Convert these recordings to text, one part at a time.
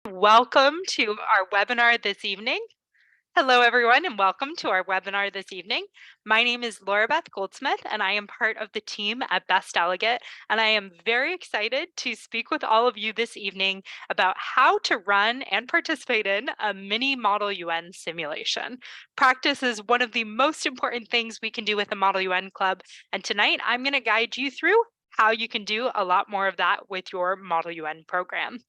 Welcome to our webinar this evening. Hello, everyone, and welcome to our webinar this evening. My name is Laura Beth Goldsmith, and I am part of the team at Best Delegate, and I am very excited to speak with all of you this evening about how to run and participate in a mini Model UN simulation. Practice is one of the most important things we can do with a Model UN club, and tonight I'm going to guide you through how you can do a lot more of that with your Model UN program.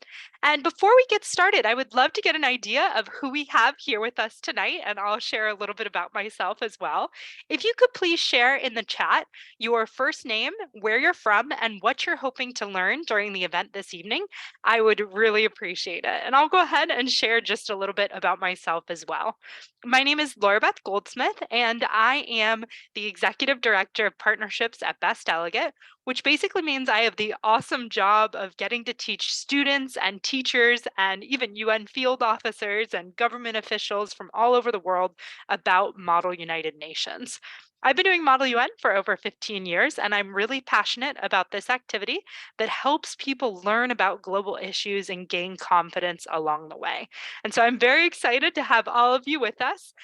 And before we get started, I would love to get an idea of who we have here with us tonight, and I'll share a little bit about myself as well. If you could please share in the chat your first name, where you're from, and what you're hoping to learn during the event this evening, I would really appreciate it. And I'll go ahead and share just a little bit about myself as well. My name is Laura Beth Goldsmith, and I am the Executive Director of Partnerships at Best Delegate, which basically means I have the awesome job of getting to teach students and teachers and even UN field officers and government officials from all over the world about Model United Nations. I've been doing Model UN for over 15 years, and I'm really passionate about this activity that helps people learn about global issues and gain confidence along the way. And so I'm very excited to have all of you with us.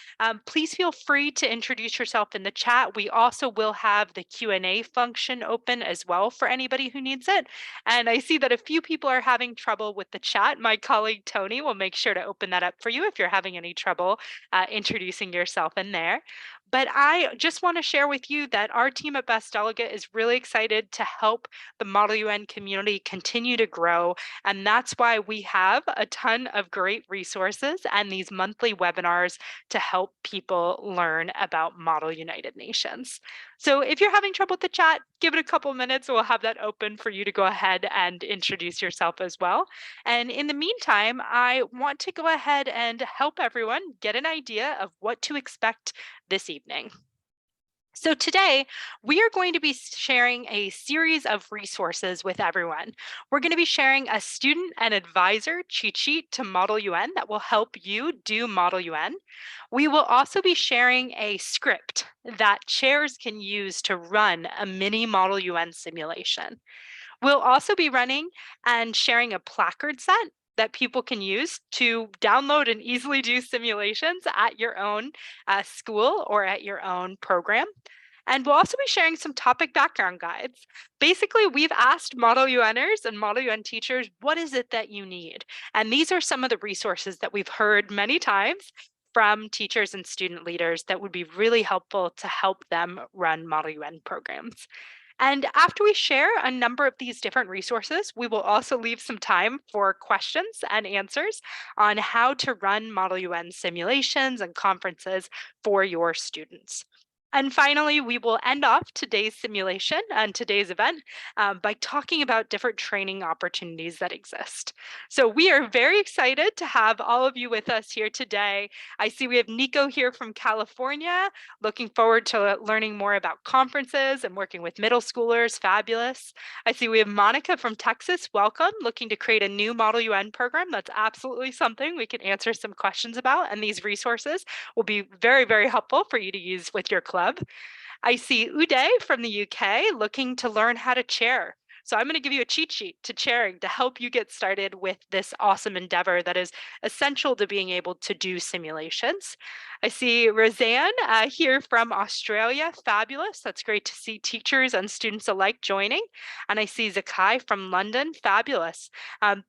Please feel free to introduce yourself in the chat. We also will have the Q&A function open as well for anybody who needs it. And I see that a few people are having trouble with the chat. My colleague Tony will make sure to open that up for you if you're having any trouble introducing yourself in there. But I just want to share with you that our team at Best Delegate is really excited to help the Model UN community continue to grow. And that's why we have a ton of great resources and these monthly webinars to help people learn about Model United Nations. So if you're having trouble with the chat, give it a couple minutes. We'll have that open for you to go ahead and introduce yourself as well. And in the meantime, I want to go ahead and help everyone get an idea of what to expect this evening. So today, we are going to be sharing a series of resources with everyone. We're going to be sharing a student and advisor cheat sheet to Model UN that will help you do Model UN. We will also be sharing a script that chairs can use to run a mini Model UN simulation. We'll also be running and sharing a placard set that people can use to download and easily do simulations at your own school or at your own program. And we'll also be sharing some topic background guides. Basically, we've asked Model UNers and Model UN teachers, what is it that you need? And these are some of the resources that we've heard many times from teachers and student leaders that would be really helpful to help them run Model UN programs. And after we share a number of these different resources, we will also leave some time for questions and answers on how to run Model UN simulations and conferences for your students. And finally, we will end off today's simulation and today's event by talking about different training opportunities that exist. So we are very excited to have all of you with us here today. I see we have Nico here from California, looking forward to learning more about conferences and working with middle schoolers. Fabulous. I see we have Monica from Texas. Welcome. Looking to create a new Model UN program. That's absolutely something we can answer some questions about. And these resources will be very, very helpful for you to use with your club. I see Uday from the UK looking to learn how to chair. So I'm going to give you a cheat sheet to chairing to help you get started with this awesome endeavor that is essential to being able to do simulations. I see Roseanne here from Australia. Fabulous. That's great to see teachers and students alike joining. And I see Zakai from London. Fabulous.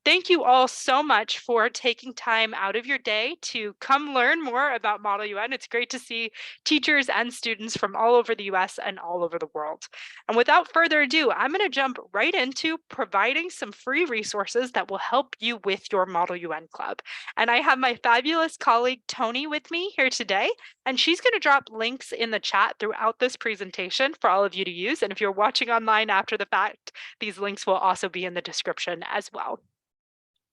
Thank you all so much for taking time out of your day to come learn more about Model UN. It's great to see teachers and students from all over the US and all over the world. And without further ado, I'm going to jump right into providing some free resources that will help you with your Model UN club. And I have my fabulous colleague Tony with me here today, and she's going to drop links in the chat throughout this presentation for all of you to use. And if you're watching online after the fact, these links will also be in the description as well.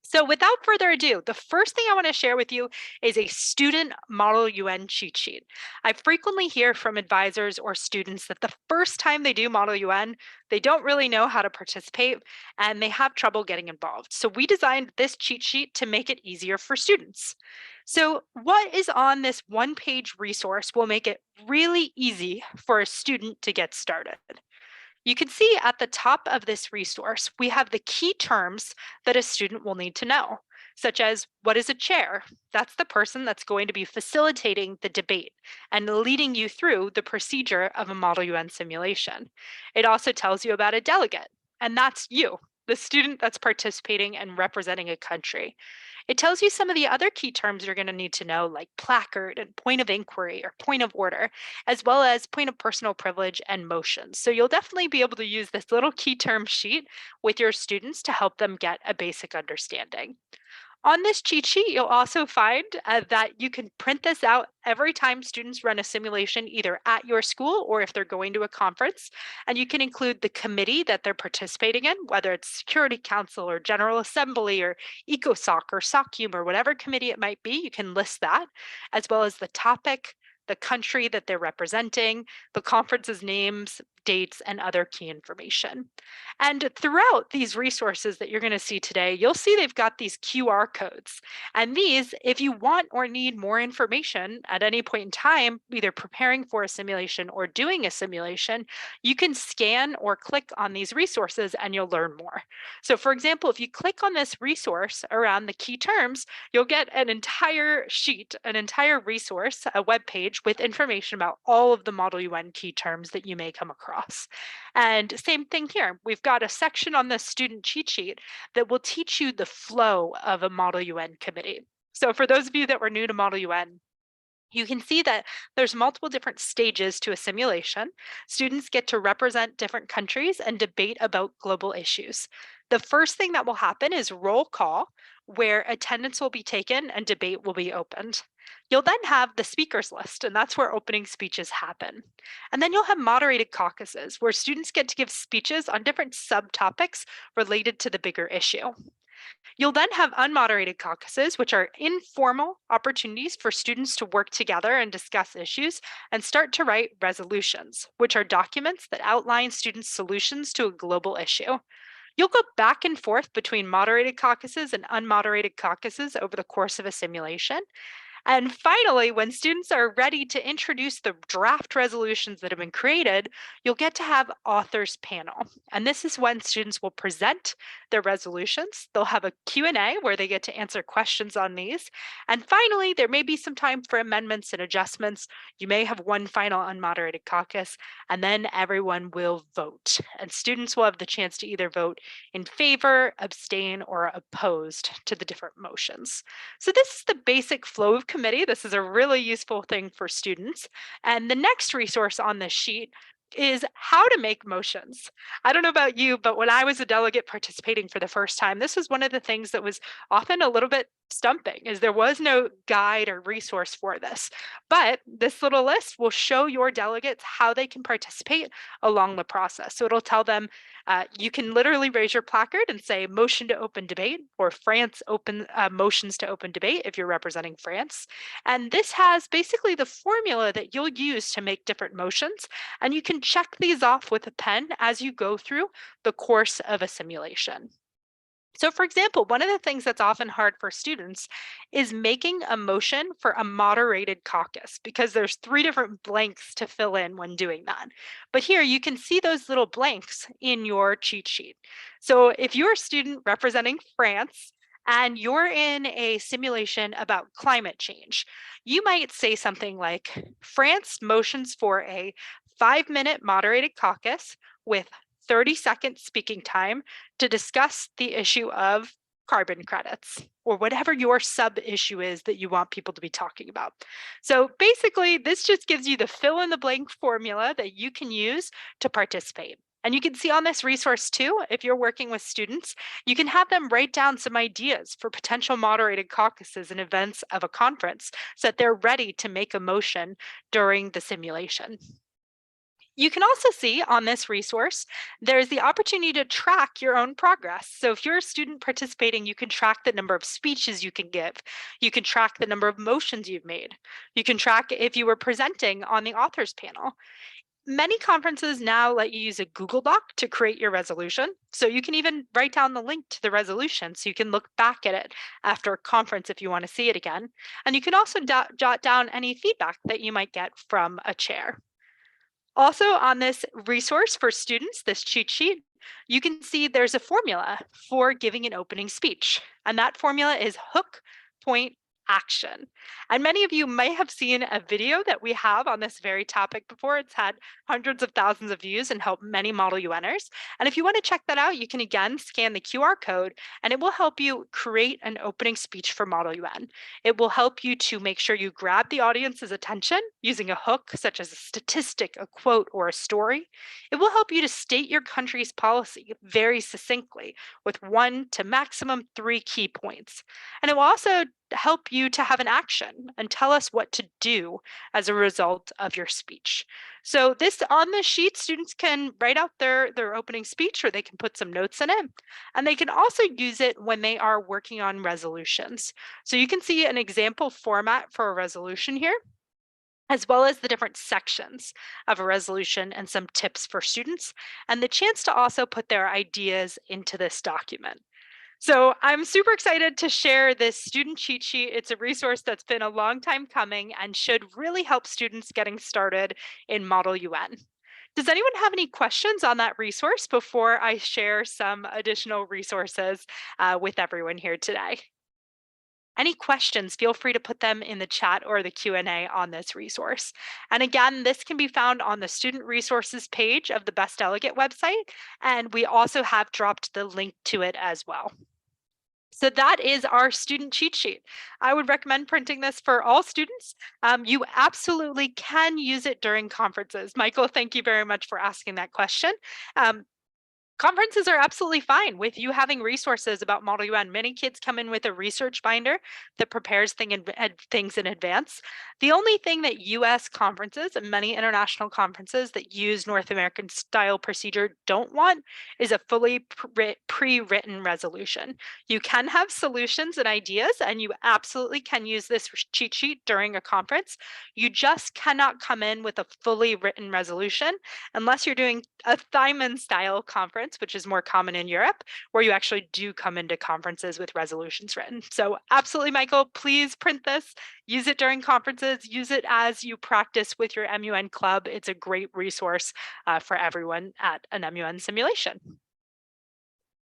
So without further ado, the first thing I want to share with you is a student Model UN cheat sheet. I frequently hear from advisors or students that the first time they do Model UN, they don't really know how to participate and they have trouble getting involved. So we designed this cheat sheet to make it easier for students. So what is on this one-page resource will make it really easy for a student to get started. You can see at the top of this resource, we have the key terms that a student will need to know. such as what is a chair? That's the person that's going to be facilitating the debate and leading you through the procedure of a Model UN simulation. It also tells you about a delegate, and that's you, the student that's participating and representing a country. It tells you some of the other key terms you're going to need to know, like placard and point of inquiry or point of order, as well as point of personal privilege and motions. So you'll definitely be able to use this little key term sheet with your students to help them get a basic understanding. On this cheat sheet, you'll also find that you can print this out every time students run a simulation, either at your school or if they're going to a conference. And you can include the committee that they're participating in, whether it's Security Council or General Assembly or ECOSOC or SOCUM or whatever committee it might be. You can list that, as well as the topic, the country that they're representing, the conference's names, dates, and other key information. And throughout these resources that you're going to see today, you'll see they've got these QR codes. And these, if you want or need more information at any point in time, either preparing for a simulation or doing a simulation, you can scan or click on these resources and you'll learn more. So for example, if you click on this resource around the key terms, you'll get an entire sheet, an entire resource, a web page with information about all of the Model UN key terms that you may come across. And same thing here. We've got a section on the student cheat sheet that will teach you the flow of a Model UN committee. So for those of you that were new to Model UN, you can see that there's multiple different stages to a simulation. Students get to represent different countries and debate about global issues. The first thing that will happen is roll call, where attendance will be taken and debate will be opened. You'll then have the speakers list, and that's where opening speeches happen. And then you'll have moderated caucuses, where students get to give speeches on different subtopics related to the bigger issue. You'll then have unmoderated caucuses, which are informal opportunities for students to work together and discuss issues and start to write resolutions, which are documents that outline students' solutions to a global issue. You'll go back and forth between moderated caucuses and unmoderated caucuses over the course of a simulation. And finally, when students are ready to introduce the draft resolutions that have been created, you'll get to have authors panel. And this is when students will present their resolutions. They'll have a Q&A where they get to answer questions on these. And finally, there may be some time for amendments and adjustments. You may have one final unmoderated caucus, and then everyone will vote. And students will have the chance to either vote in favor, abstain, or opposed to the different motions. So this is the basic flow of committee. This is a really useful thing for students. And the next resource on this sheet is how to make motions. I don't know about you, but when I was a delegate participating for the first time, this was one of the things that was often a little bit stumping, is there was no guide or resource for this. But this little list will show your delegates how they can participate along the process. So it'll tell them you can literally raise your placard and say motion to open debate, or France open motions to open debate if you're representing France. And this has basically the formula that you'll use to make different motions. And you can check these off with a pen as you go through the course of a simulation. So for example, one of the things that's often hard for students is making a motion for a moderated caucus, because there's 3 different blanks to fill in when doing that. But here you can see those little blanks in your cheat sheet. So if you're a student representing France and you're in a simulation about climate change, you might say something like, France motions for a 5-minute moderated caucus with 30-second speaking time to discuss the issue of carbon credits, or whatever your sub issue is that you want people to be talking about. So basically, this just gives you the fill in the blank formula that you can use to participate. And you can see on this resource too, if you're working with students, you can have them write down some ideas for potential moderated caucuses and events of a conference so that they're ready to make a motion during the simulation. You can also see on this resource, there's the opportunity to track your own progress. So if you're a student participating, you can track the number of speeches you can give. You can track the number of motions you've made. You can track if you were presenting on the authors panel. Many conferences now let you use a Google Doc to create your resolution. So you can even write down the link to the resolution so you can look back at it after a conference if you want to see it again. And you can also jot down any feedback that you might get from a chair. Also on this resource for students, this cheat sheet, you can see there's a formula for giving an opening speech, and that formula is hook, point, action. And many of you may have seen a video that we have on this very topic before. It's had hundreds of thousands of views and helped many Model UNers. And if you want to check that out, you can again scan the QR code and it will help you create an opening speech for Model UN. It will help you to make sure you grab the audience's attention using a hook, such as a statistic, a quote, or a story. It will help you to state your country's policy very succinctly with 1 to maximum 3 key points. And it will also help you to have an action and tell us what to do as a result of your speech. So this on the sheet, students can write out their opening speech or they can put some notes in it. And they can also use it when they are working on resolutions. So you can see an example format for a resolution here, as well as the different sections of a resolution and some tips for students, and the chance to also put their ideas into this document. So I'm super excited to share this student cheat sheet. It's a resource that's been a long time coming and should really help students getting started in Model UN. Does anyone have any questions on that resource before I share some additional resources with everyone here today? Any questions, feel free to put them in the chat or the Q&A on this resource. And again, this can be found on the student resources page of the Best Delegate website, and we also have dropped the link to it as well. So that is our student cheat sheet. I would recommend printing this for all students. You absolutely can use it during conferences. Michael, thank you very much for asking that question. Conferences are absolutely fine with you having resources about Model UN. Many kids come in with a research binder that prepares things in advance. The only thing that US conferences and many international conferences that use North American style procedure don't want is a fully pre-written resolution. You can have solutions and ideas, and you absolutely can use this cheat sheet during a conference. You just cannot come in with a fully written resolution unless you're doing a Thyman style conference, which is more common in Europe, where you actually do come into conferences with resolutions written. So absolutely, Michael, please print this, use it during conferences, use it as you practice with your MUN club. It's a great resource for everyone at an MUN simulation.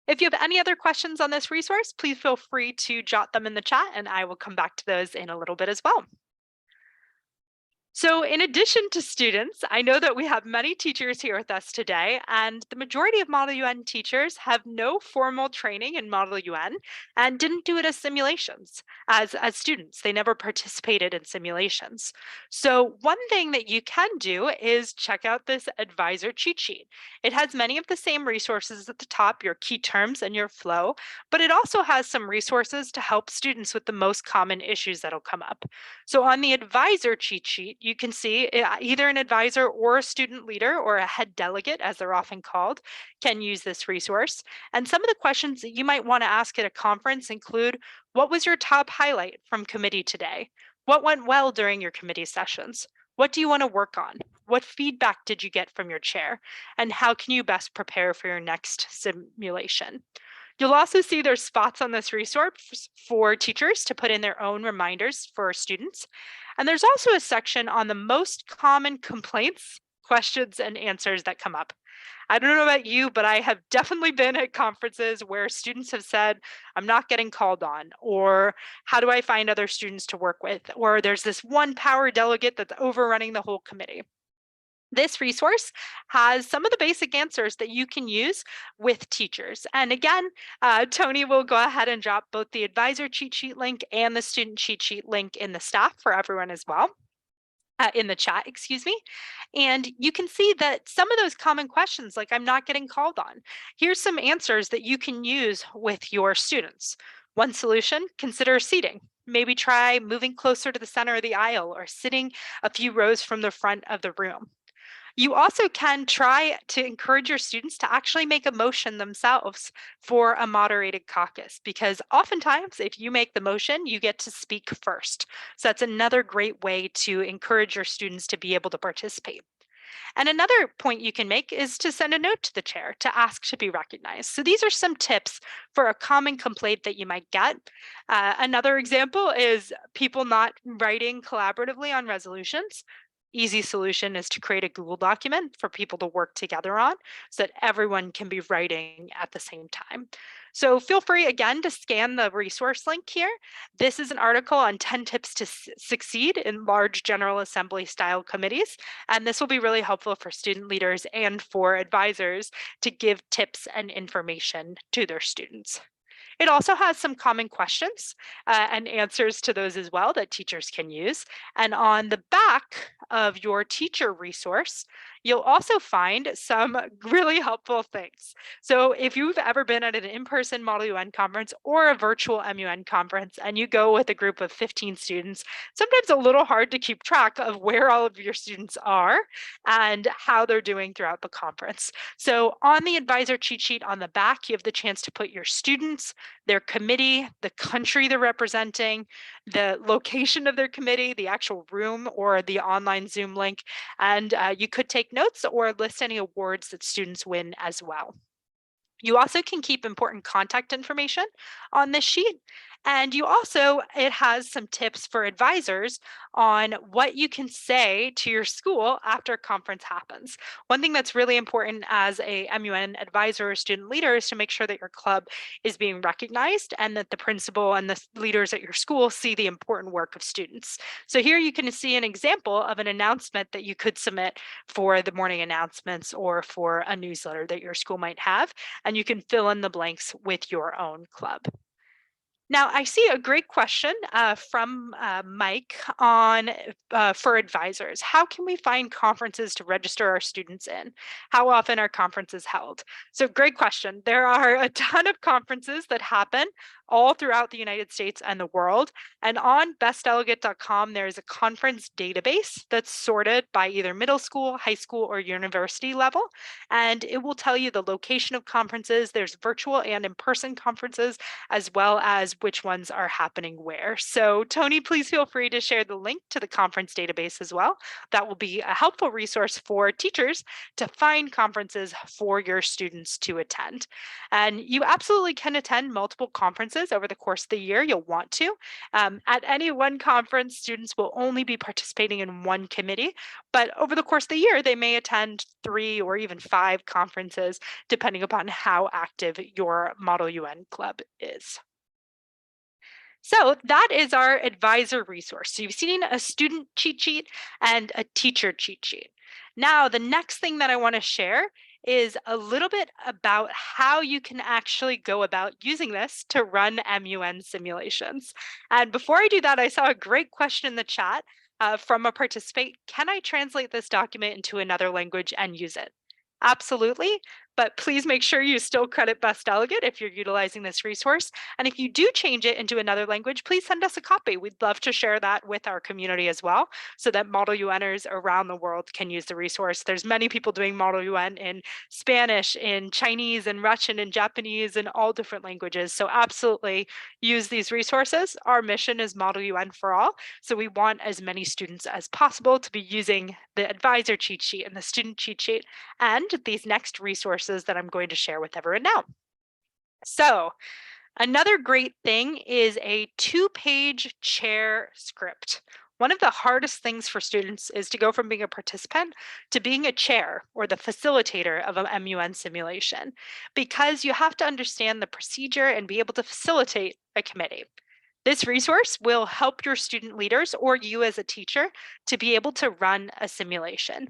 If you have any other questions on this resource, please feel free to jot them in the chat and I will come back to those in a little bit as well. So in addition to students, I know that we have many teachers here with us today, and the majority of Model UN teachers have no formal training in Model UN and didn't do it as simulations, as students. They never participated in simulations. So one thing that you can do is check out this advisor cheat sheet. It has many of the same resources at the top, your key terms and your flow, but it also has some resources to help students with the most common issues that'll come up. So on the advisor cheat sheet, you can see either an advisor or a student leader or a head delegate, as they're often called, can use this resource. And some of the questions that you might want to ask at a conference include, what was your top highlight from committee today? What went well during your committee sessions? What do you want to work on? What feedback did you get from your chair? And how can you best prepare for your next simulation? You'll also see there's spots on this resource for teachers to put in their own reminders for students. And there's also a section on the most common complaints, questions, and answers that come up. I don't know about you, but I have definitely been at conferences where students have said, I'm not getting called on, or how do I find other students to work with? Or there's this one power delegate that's overrunning the whole committee. This resource has some of the basic answers that you can use with teachers. And again, Tony will go ahead and drop both the advisor cheat sheet link and the student cheat sheet link in the staff for everyone as well. In the chat, excuse me. And you can see that some of those common questions, like I'm not getting called on, here's some answers that you can use with your students. One solution, consider seating. Maybe try moving closer to the center of the aisle or sitting a few rows from the front of the room. You also can try to encourage your students to actually make a motion themselves for a moderated caucus, because oftentimes if you make the motion, you get to speak first. So that's another great way to encourage your students to be able to participate. And another point you can make is to send a note to the chair to ask to be recognized. So these are some tips for a common complaint that you might get. Another example is people not writing collaboratively on resolutions. easy solution is to create a Google document for people to work together on so that everyone can be writing at the same time. So feel free again to scan the resource link here. This is an article on 10 tips to succeed in large General Assembly style committees. And this will be really helpful for student leaders and for advisors to give tips and information to their students. It also has some common questions and answers to those as well that teachers can use. And on the back of your teacher resource, you'll also find some really helpful things. So if you've ever been at an in-person Model UN conference or a virtual MUN conference and you go with a group of 15 students, sometimes a little hard to keep track of where all of your students are and how they're doing throughout the conference. So on the advisor cheat sheet on the back, you have the chance to put your students, their committee, the country they're representing, the location of their committee, the actual room or the online Zoom link, and you could take notes or list any awards that students win as well. You also can keep important contact information on this sheet. And it has some tips for advisors on what you can say to your school after a conference happens. One thing that's really important as a MUN advisor or student leader is to make sure that your club is being recognized and that the principal and the leaders at your school see the important work of students. So here you can see an example of an announcement that you could submit for the morning announcements or for a newsletter that your school might have, and you can fill in the blanks with your own club. Now, I see a great question from Mike on for advisors. How can we find conferences to register our students in? How often are conferences held? So great question. There are a ton of conferences that happen all throughout the United States and the world. And on bestdelegate.com, there's a conference database that's sorted by either middle school, high school, or university level. And it will tell you the location of conferences. There's virtual and in-person conferences, as well as which ones are happening where. So Tony, please feel free to share the link to the conference database as well. That will be a helpful resource for teachers to find conferences for your students to attend. And you absolutely can attend multiple conferences over the course of the year. You'll want to. At any one conference, students will only be participating in one committee, but over the course of the year, they may attend 3 or even 5 conferences, depending upon how active your Model UN club is. So that is our advisor resource. So you've seen a student cheat sheet and a teacher cheat sheet. Now, the next thing that I want to share is a little bit about how you can actually go about using this to run MUN simulations. And before I do that, I saw a great question in the chat from a participant. Can I translate this document into another language and use it? Absolutely, but please make sure you still credit Best Delegate if you're utilizing this resource. And if you do change it into another language, please send us a copy. We'd love to share that with our community as well, so that Model UNers around the world can use the resource. There's many people doing Model UN in Spanish, in Chinese, and Russian, and Japanese, and all different languages. So absolutely use these resources. Our mission is Model UN for all. So we want as many students as possible to be using the advisor cheat sheet and the student cheat sheet and these next resources that I'm going to share with everyone now. So another great thing is a 2-page chair script. One of the hardest things for students is to go from being a participant to being a chair or the facilitator of a MUN simulation, because you have to understand the procedure and be able to facilitate a committee. This resource will help your student leaders or you as a teacher to be able to run a simulation.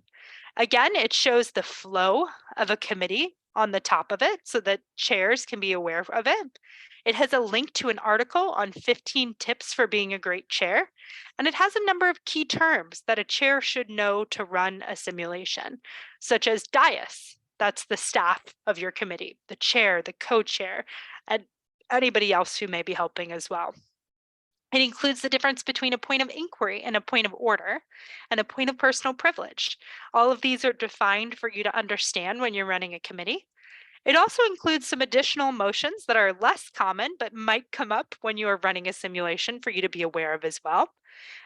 Again, it shows the flow of a committee on the top of it so that chairs can be aware of it. It has a link to an article on 15 tips for being a great chair, and it has a number of key terms that a chair should know to run a simulation, such as dais, that's the staff of your committee, the chair, the co-chair, and anybody else who may be helping as well. It includes the difference between a point of inquiry and a point of order, and a point of personal privilege. All of these are defined for you to understand when you're running a committee. It also includes some additional motions that are less common but might come up when you are running a simulation for you to be aware of as well.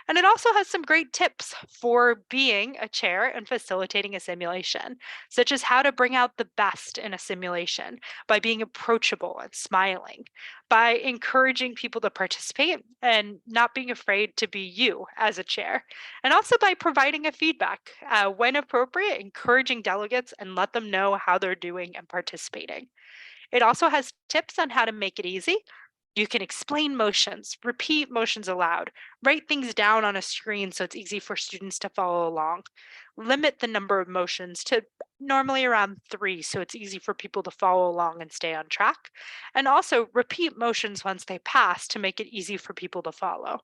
And it also has some great tips for being a chair and facilitating a simulation, such as how to bring out the best in a simulation by being approachable and smiling, by encouraging people to participate and not being afraid to be you as a chair, and also by providing a feedback when appropriate, encouraging delegates and let them know how they're doing and participating. It also has tips on how to make it easy. You can explain motions, repeat motions aloud, write things down on a screen so it's easy for students to follow along. Limit the number of motions to normally around 3 so it's easy for people to follow along and stay on track. And also repeat motions once they pass to make it easy for people to follow.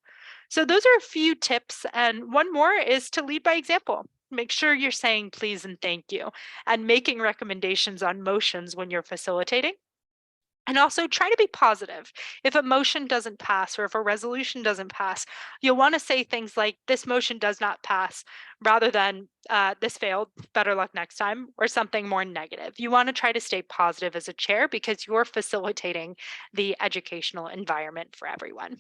So those are a few tips, and one more is to lead by example. Make sure you're saying please and thank you and making recommendations on motions when you're facilitating. And also try to be positive. If a motion doesn't pass or if a resolution doesn't pass, you'll want to say things like, this motion does not pass, rather than this failed, better luck next time, or something more negative. You want to try to stay positive as a chair because you're facilitating the educational environment for everyone.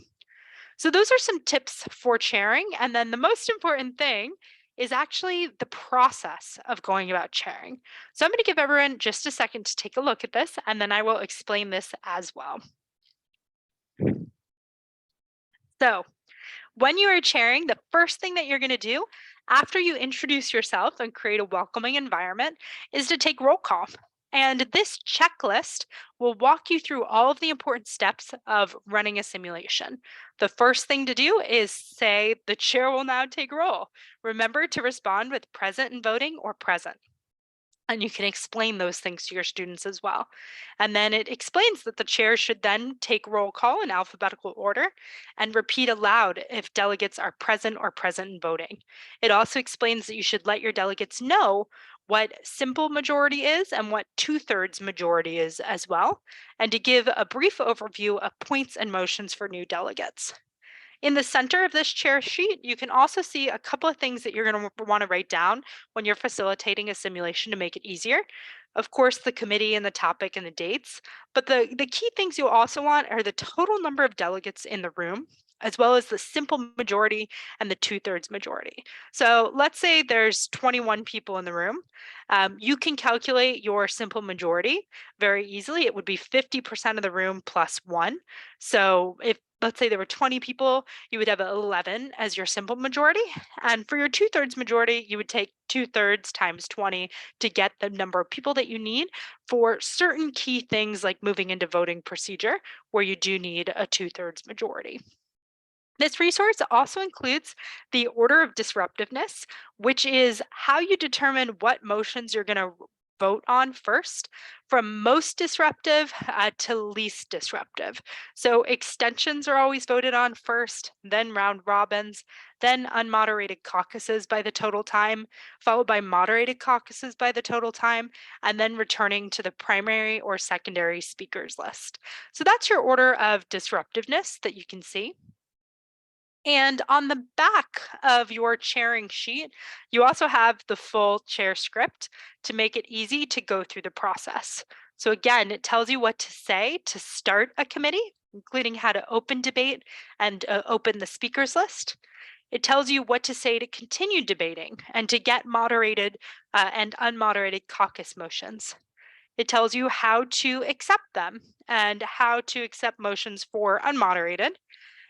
So those are some tips for chairing. And then the most important thing is actually the process of going about chairing. So I'm going to give everyone just a second to take a look at this, and then I will explain this as well. So when you are chairing, the first thing that you're going to do after you introduce yourself and create a welcoming environment is to take roll call. And this checklist will walk you through all of the important steps of running a simulation. The first thing to do is say, the chair will now take roll. Remember to respond with present and voting or present. And you can explain those things to your students as well. And then it explains that the chair should then take roll call in alphabetical order and repeat aloud if delegates are present or present in voting. It also explains that you should let your delegates know what simple majority is and what 2/3 majority is as well, and to give a brief overview of points and motions for new delegates. In the center of this chair sheet, you can also see a couple of things that you're going to want to write down when you're facilitating a simulation to make it easier. Of course, the committee and the topic and the dates, but the key things you'll also want are the total number of delegates in the room, as well as the simple majority and the 2/3 majority. So let's say there's 21 people in the room. You can calculate your simple majority very easily. It would be 50% of the room plus 1. So if, let's say, there were 20 people, you would have 11 as your simple majority. And for your 2/3 majority, you would take 2/3 times 20 to get the number of people that you need for certain key things like moving into voting procedure, where you do need a 2/3 majority. This resource also includes the order of disruptiveness, which is how you determine what motions you're going to vote on first, from most disruptive to least disruptive. So extensions are always voted on first, then round robins, then unmoderated caucuses by the total time, followed by moderated caucuses by the total time, and then returning to the primary or secondary speakers list. So that's your order of disruptiveness that you can see. And on the back of your chairing sheet, you also have the full chair script to make it easy to go through the process. So again, it tells you what to say to start a committee, including how to open debate and open the speakers list. It tells you what to say to continue debating and to get moderated and unmoderated caucus motions. It tells you how to accept them and how to accept motions for unmoderated.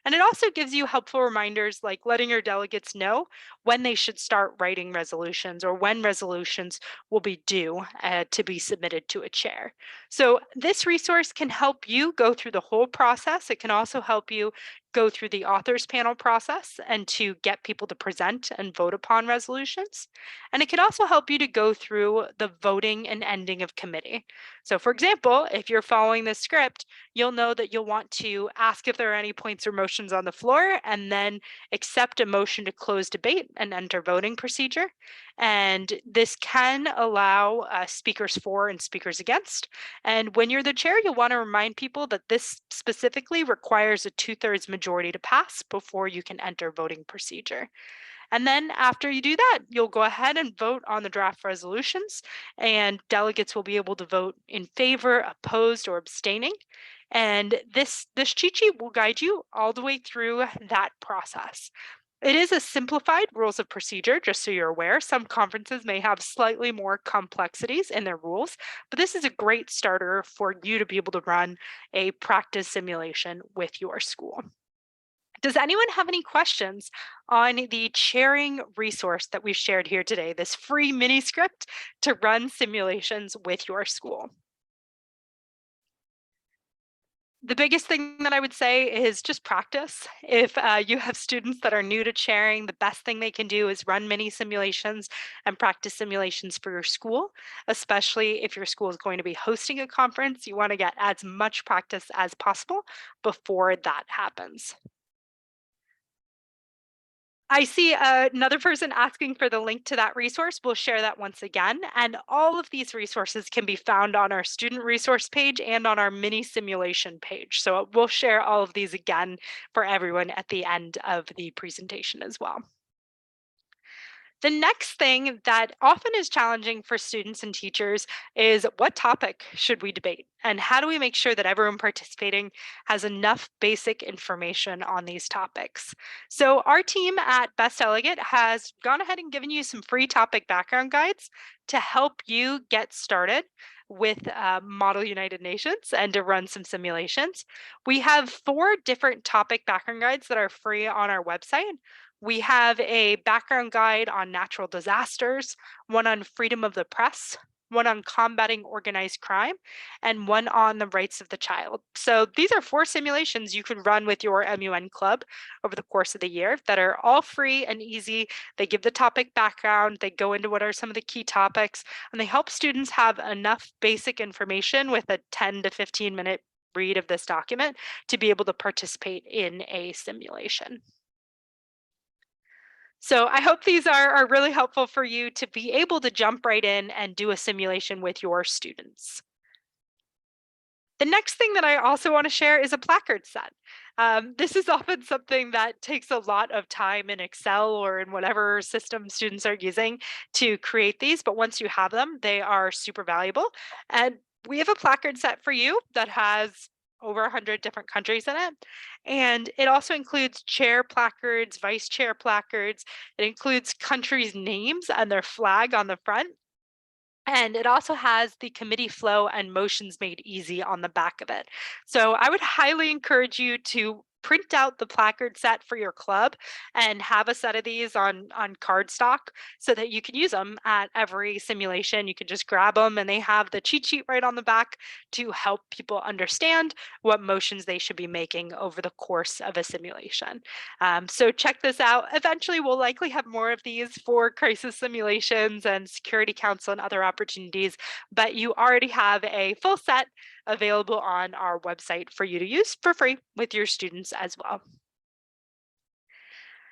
And it also gives you helpful reminders like letting your delegates know when they should start writing resolutions or when resolutions will be due to be submitted to a chair. So this resource can help you go through the whole process. It can also help you go through the authors panel process and to get people to present and vote upon resolutions. And it can also help you to go through the voting and ending of committee. So for example, if you're following this script, you'll know that you'll want to ask if there are any points or motions on the floor, and then accept a motion to close debate and enter voting procedure. And this can allow speakers for and speakers against. And when you're the chair, you'll want to remind people that this specifically requires a 2/3 majority to pass before you can enter voting procedure. And then after you do that, you'll go ahead and vote on the draft resolutions, and delegates will be able to vote in favor, opposed, or abstaining. And this cheat sheet will guide you all the way through that process. It is a simplified rules of procedure, just so you're aware. Some conferences may have slightly more complexities in their rules, but this is a great starter for you to be able to run a practice simulation with your school. Does anyone have any questions on the chairing resource that we've shared here today, this free mini script to run simulations with your school? The biggest thing that I would say is just practice. If you have students that are new to chairing, the best thing they can do is run mini simulations and practice simulations for your school, especially if your school is going to be hosting a conference. You want to get as much practice as possible before that happens. I see another person asking for the link to that resource. We'll share that once again. And all of these resources can be found on our student resource page and on our mini simulation page. So we'll share all of these again for everyone at the end of the presentation as well. The next thing that often is challenging for students and teachers is what topic should we debate? And how do we make sure that everyone participating has enough basic information on these topics? So, our team at Best Delegate has gone ahead and given you some free topic background guides to help you get started with Model United Nations and to run some simulations. We have 4 different topic background guides that are free on our website. We have a background guide on natural disasters, one on freedom of the press, one on combating organized crime, and one on the rights of the child. So these are 4 simulations you can run with your MUN club over the course of the year that are all free and easy. They give the topic background, they go into what are some of the key topics, and they help students have enough basic information with a 10 to 15-minute read of this document to be able to participate in a simulation. So I hope these are really helpful for you to be able to jump right in and do a simulation with your students. The next thing that I also want to share is a placard set. This is often something that takes a lot of time in Excel or in whatever system students are using to create these, but once you have them, they are super valuable. And we have a placard set for you that has over 100 different countries in it. And it also includes chair placards, vice chair placards. It includes countries' names and their flag on the front. And it also has the committee flow and motions made easy on the back of it. So I would highly encourage you to print out the placard set for your club and have a set of these on cardstock so that you can use them at every simulation. You can just grab them and they have the cheat sheet right on the back to help people understand what motions they should be making over the course of a simulation. So check this out. Eventually, we'll likely have more of these for crisis simulations and Security Council and other opportunities, but you already have a full set available on our website for you to use for free with your students as well.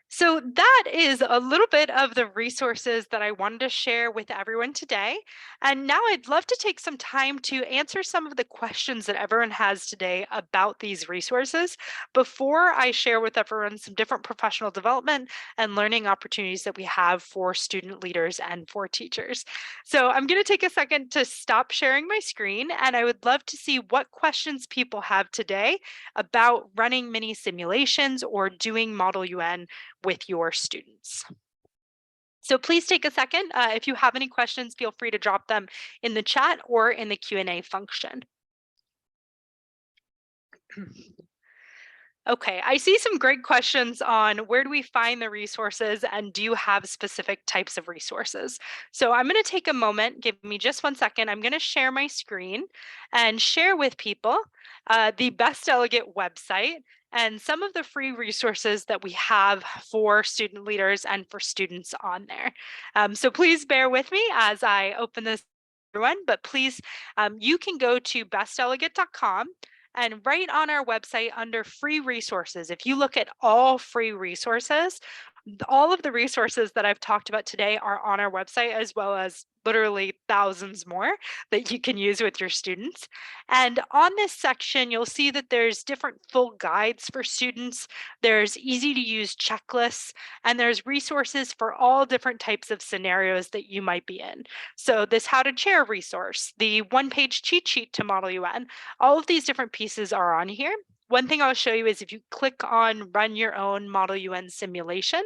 So that is a little bit of the resources that I wanted to share with everyone today. And now I'd love to take some time to answer some of the questions that everyone has today about these resources before I share with everyone some different professional development and learning opportunities that we have for student leaders and for teachers. So I'm going to take a second to stop sharing my screen, and I would love to see what questions people have today about running mini simulations or doing Model UN with your students. So please take a second. If you have any questions, feel free to drop them in the chat or in the Q&A function. Okay, I see some great questions on where do we find the resources and do you have specific types of resources? So I'm going to take a moment, give me just 1 second. I'm going to share my screen and share with people the Best Delegate website and some of the free resources that we have for student leaders and for students on there. So please bear with me as I open this everyone, but please, you can go to bestdelegate.com. And right on our website under free resources, if you look at all free resources, all of the resources that I've talked about today are on our website, as well as literally thousands more that you can use with your students. And on this section, you'll see that there's different full guides for students. There's easy to use checklists, and there's resources for all different types of scenarios that you might be in. So this how to chair resource, the 1-page cheat sheet to Model UN, all of these different pieces are on here. One thing I'll show you is if you click on Run Your Own Model UN Simulation,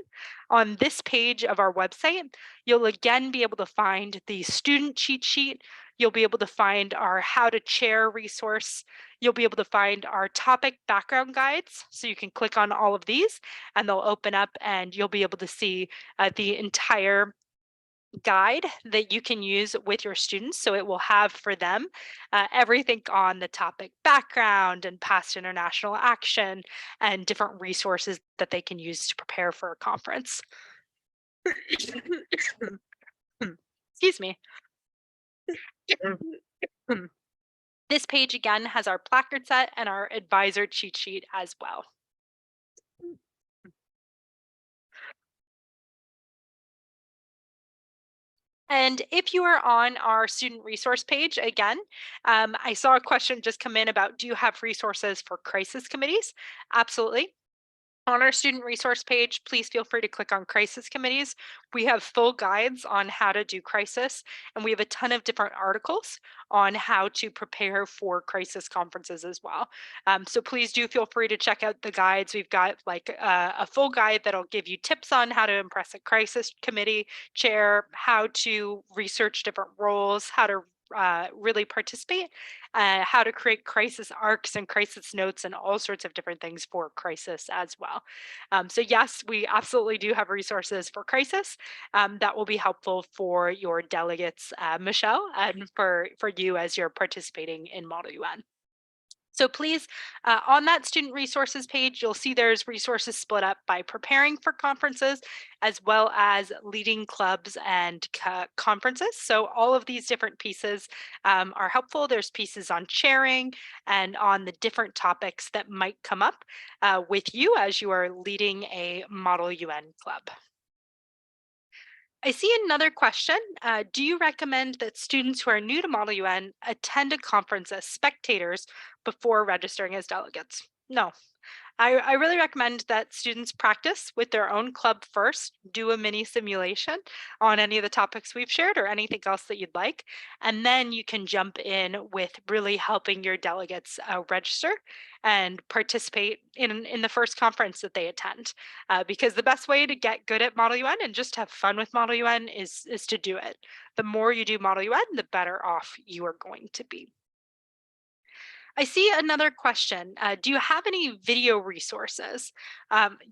on this page of our website, you'll again be able to find the student cheat sheet. You'll be able to find our How to Chair resource. You'll be able to find our topic background guides. So you can click on all of these and they'll open up and you'll be able to see the entire guide that you can use with your students. So it will have for them everything on the topic background and past international action and different resources that they can use to prepare for a conference. Excuse me. This page again has our placard set and our advisor cheat sheet as well. And if you are on our student resource page, again, I saw a question just come in about, do you have resources for crisis committees? Absolutely. On our student resource page, please feel free to click on crisis committees. We have full guides on how to do crisis, and we have a ton of different articles on how to prepare for crisis conferences as well. So please do feel free to check out the guides. We've got like a full guide that'll give you tips on how to impress a crisis committee chair, how to research different roles, how to really participate, how to create crisis arcs and crisis notes and all sorts of different things for crisis as well. So yes, we absolutely do have resources for crisis that will be helpful for your delegates, Michelle, and for you as you're participating in Model UN. So please, on that student resources page, you'll see there's resources split up by preparing for conferences as well as leading clubs and conferences. So all of these different pieces are helpful. There's pieces on chairing and on the different topics that might come up with you as you are leading a Model UN club. I see another question. Do you recommend that students who are new to Model UN attend a conference as spectators before registering as delegates? No, I really recommend that students practice with their own club first, do a mini simulation on any of the topics we've shared or anything else that you'd like. And then you can jump in with really helping your delegates register and participate in the first conference that they attend. Because the best way to get good at Model UN and just have fun with Model UN is to do it. The more you do Model UN, the better off you are going to be. I see another question. Do you have any video resources?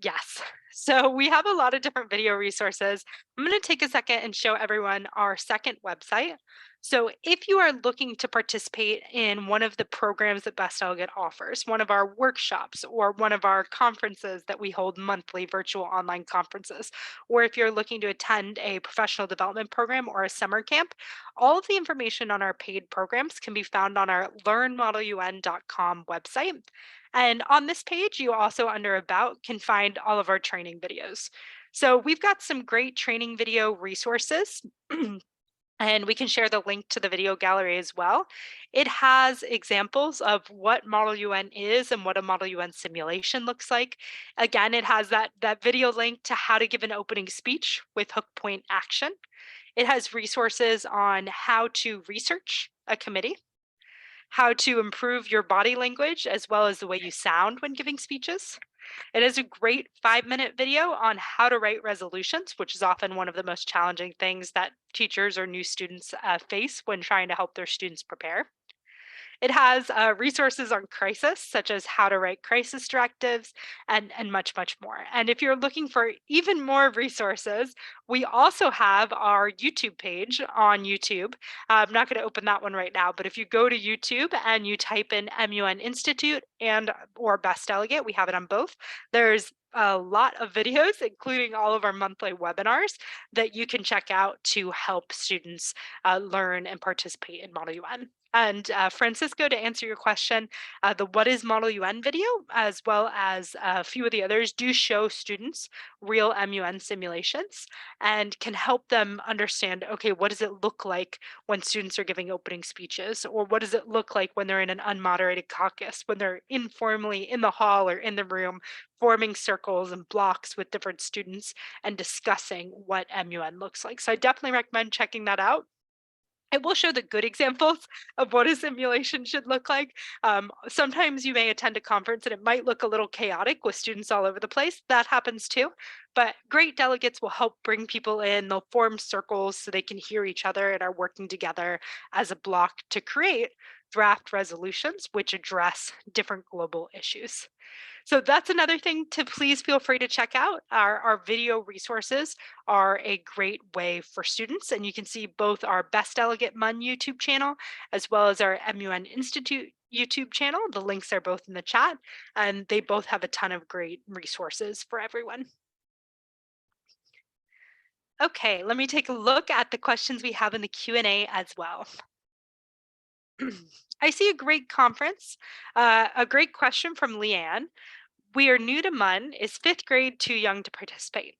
Yes. So we have a lot of different video resources. I'm going to take a second and show everyone our second website. So if you are looking to participate in one of the programs that Best Delegate offers, one of our workshops or one of our conferences that we hold monthly virtual online conferences, or if you're looking to attend a professional development program or a summer camp, all of the information on our paid programs can be found on our learnmodelun.com website. And on this page, you also under About can find all of our training videos. So we've got some great training video resources. And we can share the link to the video gallery as well. It has examples of what Model UN is and what a Model UN simulation looks like. Again, it has that video link to how to give an opening speech with hook point action. It has resources on how to research a committee, how to improve your body language, as well as the way you sound when giving speeches. It is a great 5-minute video on how to write resolutions, which is often one of the most challenging things that teachers or new students face when trying to help their students prepare. It has resources on crisis, such as how to write crisis directives and much, much more. And if you're looking for even more resources, we also have our YouTube page on YouTube. I'm not going to open that one right now, but if you go to YouTube and you type in MUN Institute and or Best Delegate, we have it on both. There's a lot of videos, including all of our monthly webinars that you can check out to help students learn and participate in Model UN. And Francisco, to answer your question, the What is Model UN video, as well as a few of the others, do show students real MUN simulations and can help them understand, okay, what does it look like when students are giving opening speeches? Or what does it look like when they're in an unmoderated caucus, when they're informally in the hall or in the room, forming circles and blocks with different students and discussing what MUN looks like. So I definitely recommend checking that out. It will show the good examples of what a simulation should look like. Sometimes you may attend a conference and it might look a little chaotic with students all over the place. That happens too. But great delegates will help bring people in. They'll form circles so they can hear each other and are working together as a block to create draft resolutions which address different global issues. So that's another thing to please feel free to check out. Our video resources are a great way for students, and you can see both our Best Delegate MUN YouTube channel as well as our MUN Institute YouTube channel. The links are both in the chat, and they both have a ton of great resources for everyone. Okay, let me take a look at the questions we have in the Q&A as well. I see a great conference, a great question from Leanne. We are new to MUN. Is fifth grade too young to participate?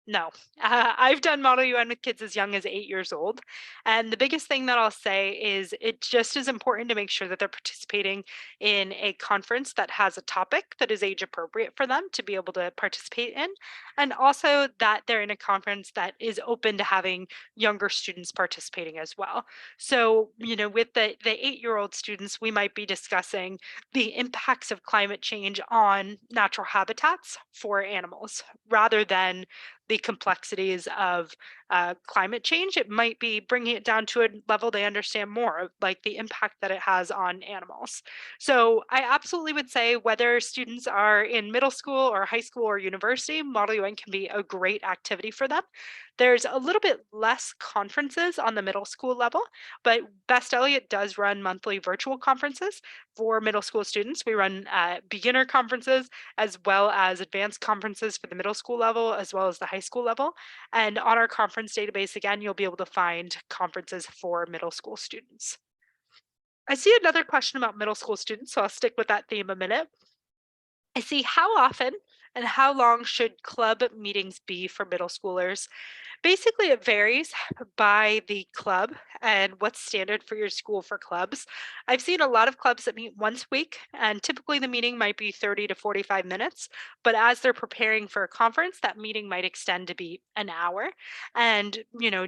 No. I've done Model UN with kids as young as 8 years old. And the biggest thing that I'll say is it's just as important to make sure that they're participating in a conference that has a topic that is age appropriate for them to be able to participate in. And also that they're in a conference that is open to having younger students participating as well. So, with the 8-year-old students, we might be discussing the impacts of climate change on natural habitats for animals rather than the complexities of climate change. It might be bringing it down to a level they understand more, of, like the impact that it has on animals. So I absolutely would say whether students are in middle school or high school or university, Model UN can be a great activity for them. There's a little bit less conferences on the middle school level, but Best Elliott does run monthly virtual conferences for middle school students. We run beginner conferences as well as advanced conferences for the middle school level as well as the high school level. And on our conference database, again, you'll be able to find conferences for middle school students. I see another question about middle school students, so I'll stick with that theme a minute. I see how often and how long should club meetings be for middle schoolers? Basically, it varies by the club and what's standard for your school for clubs. I've seen a lot of clubs that meet once a week, and typically the meeting might be 30 to 45 minutes. But as they're preparing for a conference, that meeting might extend to be an hour. And,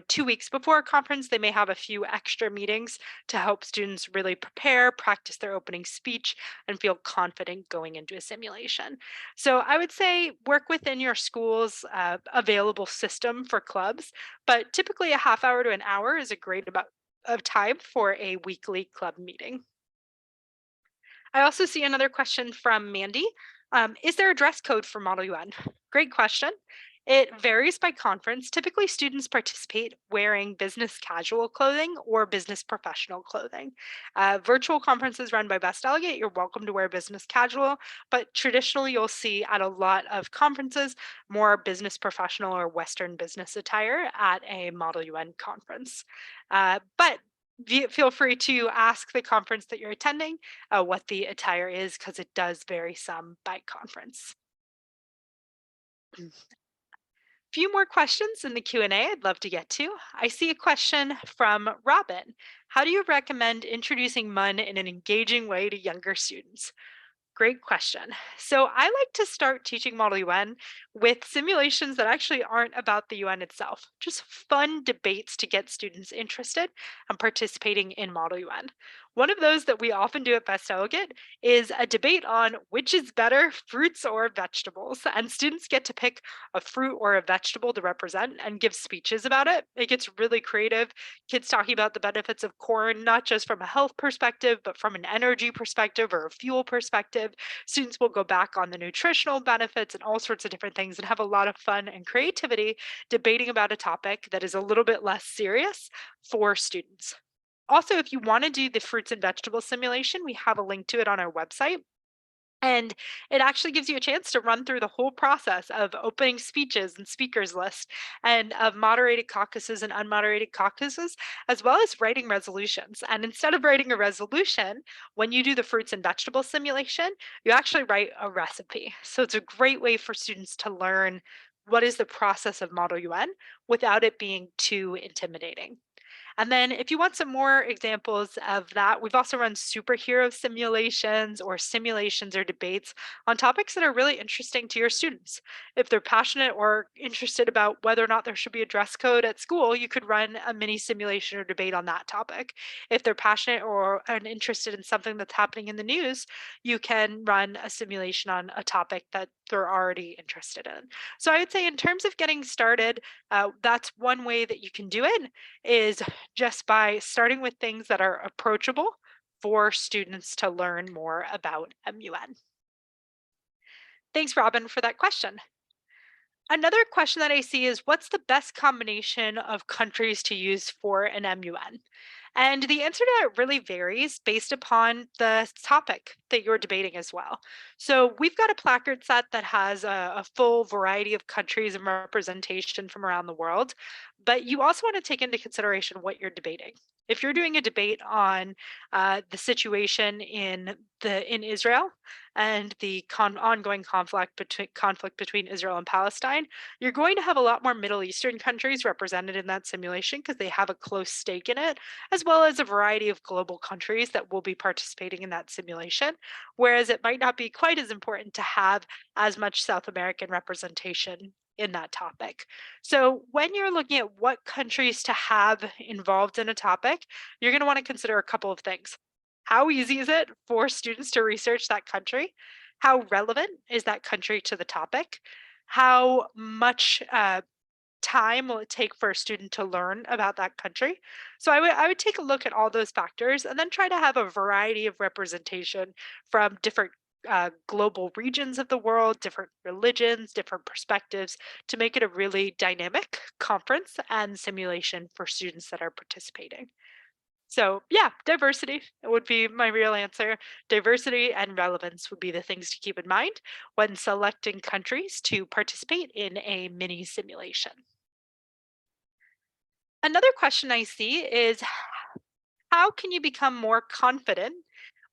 2 weeks before a conference, they may have a few extra meetings to help students really prepare, practice their opening speech, and feel confident going into a simulation. So I would say work within your school's available system for clubs, but typically a half hour to an hour is a great amount of time for a weekly club meeting. I also see another question from Mandy. Is there a dress code for Model UN? Great question. It varies by conference. Typically, students participate wearing business casual clothing or business professional clothing. Virtual conferences run by Best Delegate, you're welcome to wear business casual, but traditionally, you'll see at a lot of conferences more business professional or Western business attire at a Model UN conference. But feel free to ask the conference that you're attending what the attire is because it does vary some by conference. Few more questions in the Q&A I'd love to get to. I see a question from Robin. How do you recommend introducing MUN in an engaging way to younger students? Great question. So I like to start teaching Model UN with simulations that actually aren't about the UN itself, just fun debates to get students interested and participating in Model UN. One of those that we often do at Best Delegate is a debate on which is better, fruits or vegetables. And students get to pick a fruit or a vegetable to represent and give speeches about it. It gets really creative. Kids talking about the benefits of corn, not just from a health perspective, but from an energy perspective or a fuel perspective. Students will go back on the nutritional benefits and all sorts of different things and have a lot of fun and creativity debating about a topic that is a little bit less serious for students. Also, if you want to do the fruits and vegetables simulation, we have a link to it on our website. And it actually gives you a chance to run through the whole process of opening speeches and speakers list and of moderated caucuses and unmoderated caucuses, as well as writing resolutions. And instead of writing a resolution, when you do the fruits and vegetables simulation, you actually write a recipe. So it's a great way for students to learn what is the process of Model UN without it being too intimidating. And then if you want some more examples of that, we've also run superhero simulations or simulations or debates on topics that are really interesting to your students. If they're passionate or interested about whether or not there should be a dress code at school, you could run a mini simulation or debate on that topic. If they're passionate or and interested in something that's happening in the news, you can run a simulation on a topic that they're already interested in. So I would say in terms of getting started, that's one way that you can do it is just by starting with things that are approachable for students to learn more about MUN. Thanks, Robin, for that question. Another question that I see is what's the best combination of countries to use for an MUN? And the answer to that really varies based upon the topic that you're debating as well. So we've got a placard set that has a full variety of countries and representation from around the world, but you also want to take into consideration what you're debating. If you're doing a debate on the situation in Israel and the ongoing conflict between Israel and Palestine, you're going to have a lot more Middle Eastern countries represented in that simulation because they have a close stake in it, as well as a variety of global countries that will be participating in that simulation. Whereas it might not be quite as important to have as much South American representation in that topic. So when you're looking at what countries to have involved in a topic, you're going to want to consider a couple of things. How easy is it for students to research that country? How relevant is that country to the topic? How much time will it take for a student to learn about that country? So I would take a look at all those factors and then try to have a variety of representation from different global regions of the world, different religions, different perspectives to make it a really dynamic conference and simulation for students that are participating. So, yeah, diversity would be my real answer. Diversity and relevance would be the things to keep in mind when selecting countries to participate in a mini simulation. Another question I see is how can you become more confident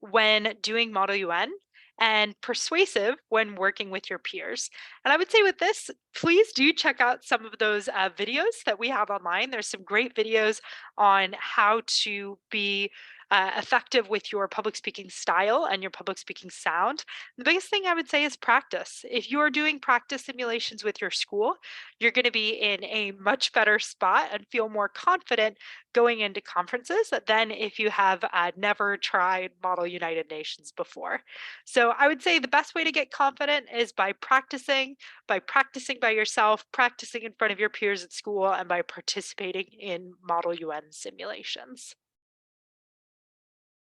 when doing Model UN and persuasive when working with your peers? And I would say with this, please do check out some of those videos that we have online. There's some great videos on how to be effective with your public speaking style and your public speaking sound. The biggest thing I would say is practice. If you are doing practice simulations with your school, you're going to be in a much better spot and feel more confident going into conferences than if you have never tried Model United Nations before. So I would say the best way to get confident is by practicing by yourself, practicing in front of your peers at school, and by participating in Model UN simulations.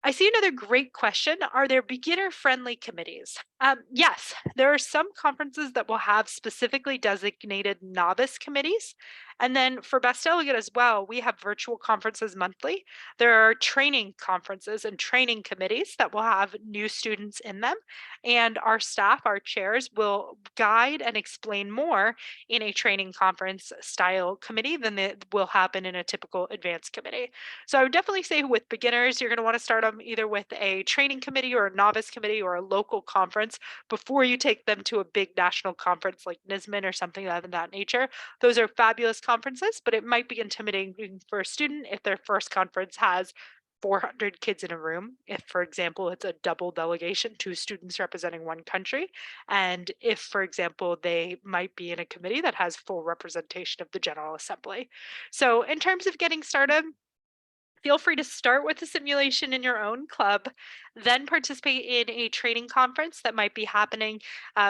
I see another great question. Are there beginner friendly committees? Yes, there are some conferences that will have specifically designated novice committees. And then for Best Delegate as well, we have virtual conferences monthly. There are training conferences and training committees that will have new students in them. And our staff, our chairs, will guide and explain more in a training conference style committee than it will happen in a typical advanced committee. So I would definitely say with beginners, you're going to want to start them either with a training committee or a novice committee or a local conference before you take them to a big national conference like NISMN or something of that nature. Those are fabulous conferences, but it might be intimidating for a student if their first conference has 400 kids in a room. If, for example, it's a double delegation, two students representing one country. And if, for example, they might be in a committee that has full representation of the General Assembly. So, in terms of getting started, feel free to start with a simulation in your own club, then participate in a training conference that might be happening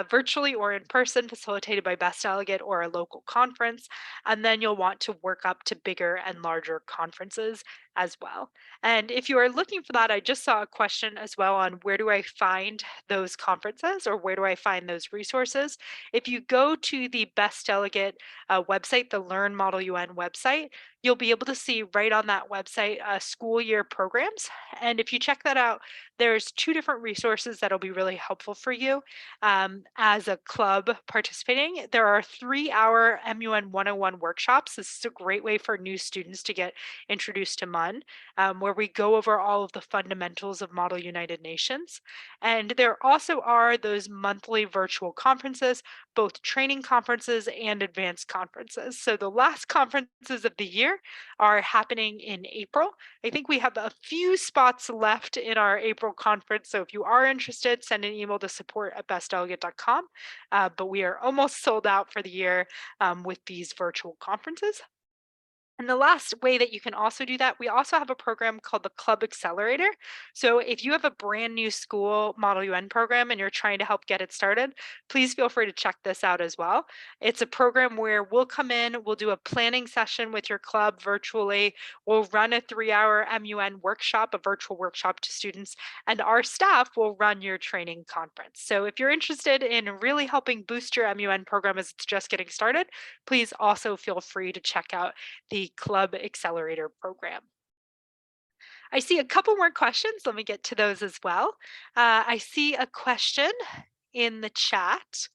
virtually or in person, facilitated by Best Delegate or a local conference. And then you'll want to work up to bigger and larger conferences as well. And if you are looking for that, I just saw a question as well on where do I find those conferences or where do I find those resources? If you go to the Best Delegate website, the Learn Model UN website, you'll be able to see right on that website school year programs. And if you check that out, there's two different resources that'll be really helpful for you as a club participating. There are 3-hour MUN 101 workshops. This is a great way for new students to get introduced to MUN, where we go over all of the fundamentals of Model United Nations. And there also are those monthly virtual conferences, both training conferences and advanced conferences. So the last conferences of the year are happening in April. I think we have a few spots left in our April conference. So if you are interested, send an email to support@bestdelegate.com. But we are almost sold out for the year with these virtual conferences. And the last way that you can also do that, we also have a program called the Club Accelerator. So if you have a brand new school Model UN program and you're trying to help get it started, please feel free to check this out as well. It's a program where we'll come in, we'll do a planning session with your club virtually, we'll run a 3-hour MUN workshop, a virtual workshop to students, and our staff will run your training conference. So if you're interested in really helping boost your MUN program as it's just getting started, please also feel free to check out the Club Accelerator program. I see a couple more questions. Let me get to those as well. I see a question in the chat.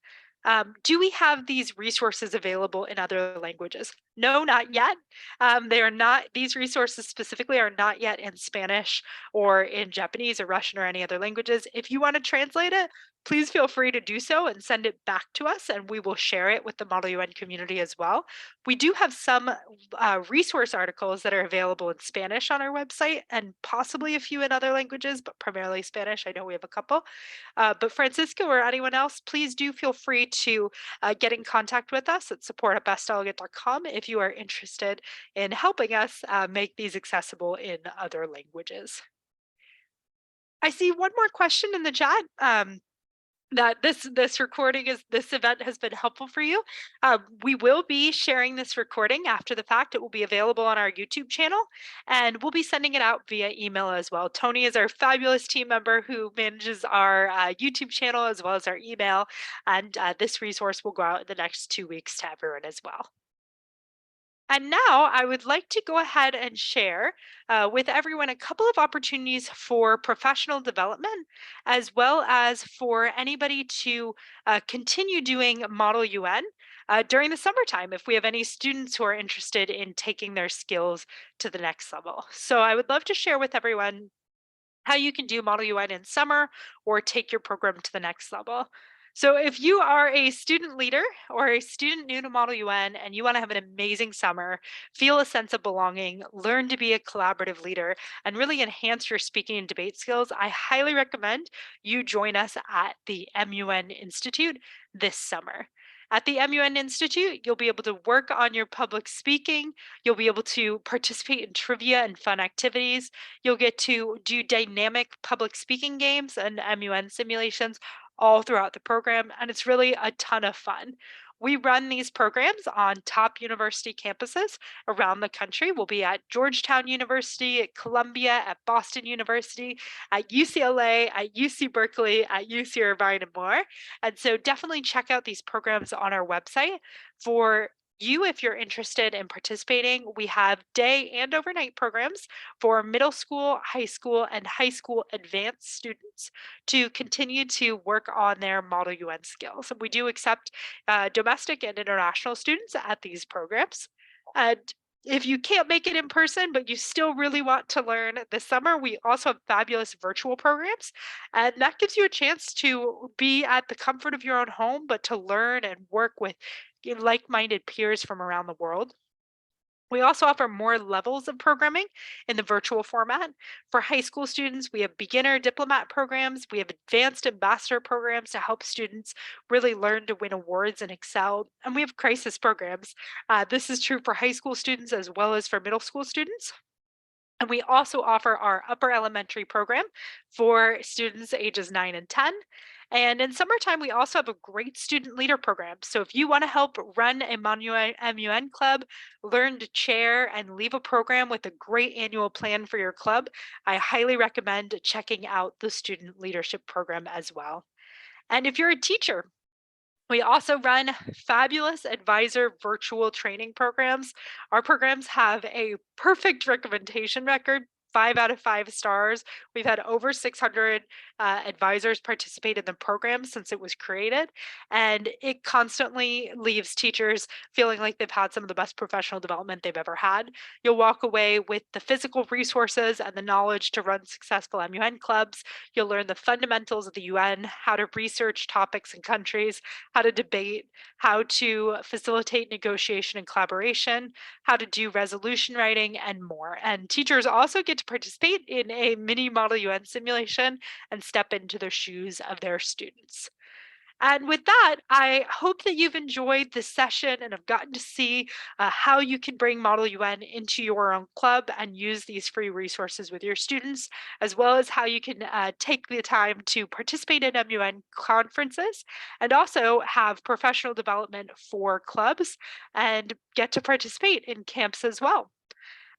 Do we have these resources available in other languages? No, not yet. They are not, these resources specifically are not yet in Spanish or in Japanese or Russian or any other languages. If you want to translate it, please feel free to do so and send it back to us, and we will share it with the Model UN community as well. We do have some resource articles that are available in Spanish on our website and possibly a few in other languages, but primarily Spanish. I know we have a couple. But Francisco or anyone else, please do feel free to get in contact with us at support@bestdelegate.com if you are interested in helping us make these accessible in other languages. I see one more question in the chat. That this event has been helpful for you. We will be sharing this recording after the fact. It will be available on our YouTube channel, and we'll be sending it out via email as well. Tony is our fabulous team member who manages our YouTube channel as well as our email, and this resource will go out in the next 2 weeks to everyone as well. And now I would like to go ahead and share with everyone a couple of opportunities for professional development, as well as for anybody to continue doing Model UN during the summertime if we have any students who are interested in taking their skills to the next level. So I would love to share with everyone how you can do Model UN in summer or take your program to the next level. So if you are a student leader or a student new to Model UN and you want to have an amazing summer, feel a sense of belonging, learn to be a collaborative leader, and really enhance your speaking and debate skills, I highly recommend you join us at the MUN Institute this summer. At the MUN Institute, you'll be able to work on your public speaking, you'll be able to participate in trivia and fun activities, you'll get to do dynamic public speaking games and MUN simulations all throughout the program, and it's really a ton of fun. We run these programs on top university campuses around the country. We'll be at Georgetown University, at Columbia, at Boston University, at UCLA, at UC Berkeley, at UC Irvine, and more. And so definitely check out these programs on our website. For you, if you're interested in participating, we have day and overnight programs for middle school, and high school advanced students to continue to work on their Model UN skills. We do accept domestic and international students at these programs. And if you can't make it in person, but you still really want to learn this summer, we also have fabulous virtual programs. And that gives you a chance to be at the comfort of your own home, but to learn and work with like minded peers from around the world. We also offer more levels of programming in the virtual format. For high school students, we have beginner diplomat programs, we have advanced ambassador programs to help students really learn to win awards and excel, and we have crisis programs. This is true for high school students as well as for middle school students. And we also offer our upper elementary program for students ages 9 and 10. And in summertime, we also have a great student leader program. So if you want to help run a MUN club, learn to chair, and leave a program with a great annual plan for your club, I highly recommend checking out the student leadership program as well. And if you're a teacher, we also run fabulous advisor virtual training programs. Our programs have a perfect recommendation record 5 out of 5 stars. We've had over 600 advisors participate in the program since it was created, and it constantly leaves teachers feeling like they've had some of the best professional development they've ever had. You'll walk away with the physical resources and the knowledge to run successful MUN clubs. You'll learn the fundamentals of the UN, how to research topics and countries, how to debate, how to facilitate negotiation and collaboration, how to do resolution writing, and more. And teachers also get to participate in a mini Model UN simulation and step into the shoes of their students. And with that, I hope that you've enjoyed this session and have gotten to see how you can bring Model UN into your own club and use these free resources with your students, as well as how you can take the time to participate in MUN conferences and also have professional development for clubs and get to participate in camps as well.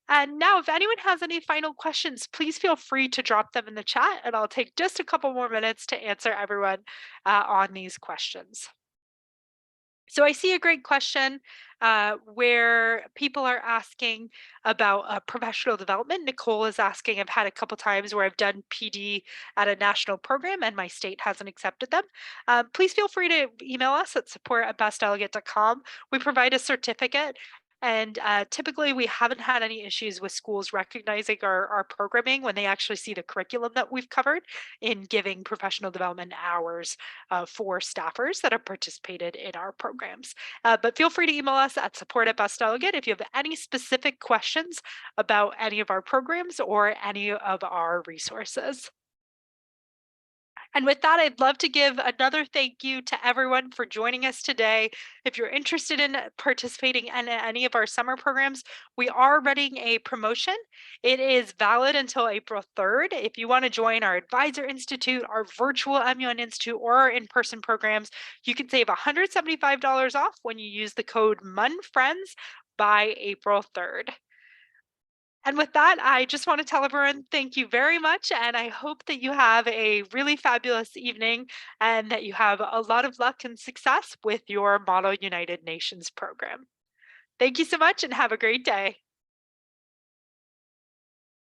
And now, if anyone has any final questions, please feel free to drop them in the chat, and I'll take just a couple more minutes to answer everyone on these questions. So I see a great question where people are asking about professional development. Nicole is asking, I've had a couple times where I've done PD at a national program and my state hasn't accepted them. Please feel free to email us at support@bestdelegate.com. We provide a certificate. And typically, we haven't had any issues with schools recognizing our programming when they actually see the curriculum that we've covered in giving professional development hours for staffers that have participated in our programs. But feel free to email us at support@bestdelegate if you have any specific questions about any of our programs or any of our resources. And with that, I'd love to give another thank you to everyone for joining us today. If you're interested in participating in any of our summer programs, we are running a promotion. It is valid until April 3rd. If you want to join our Advisor Institute, our virtual MUN Institute, or our in-person programs, you can save $175 off when you use the code MUNFRIENDS by April 3rd. And with that, I just want to tell everyone thank you very much. And I hope that you have a really fabulous evening and that you have a lot of luck and success with your Model United Nations program. Thank you so much and have a great day.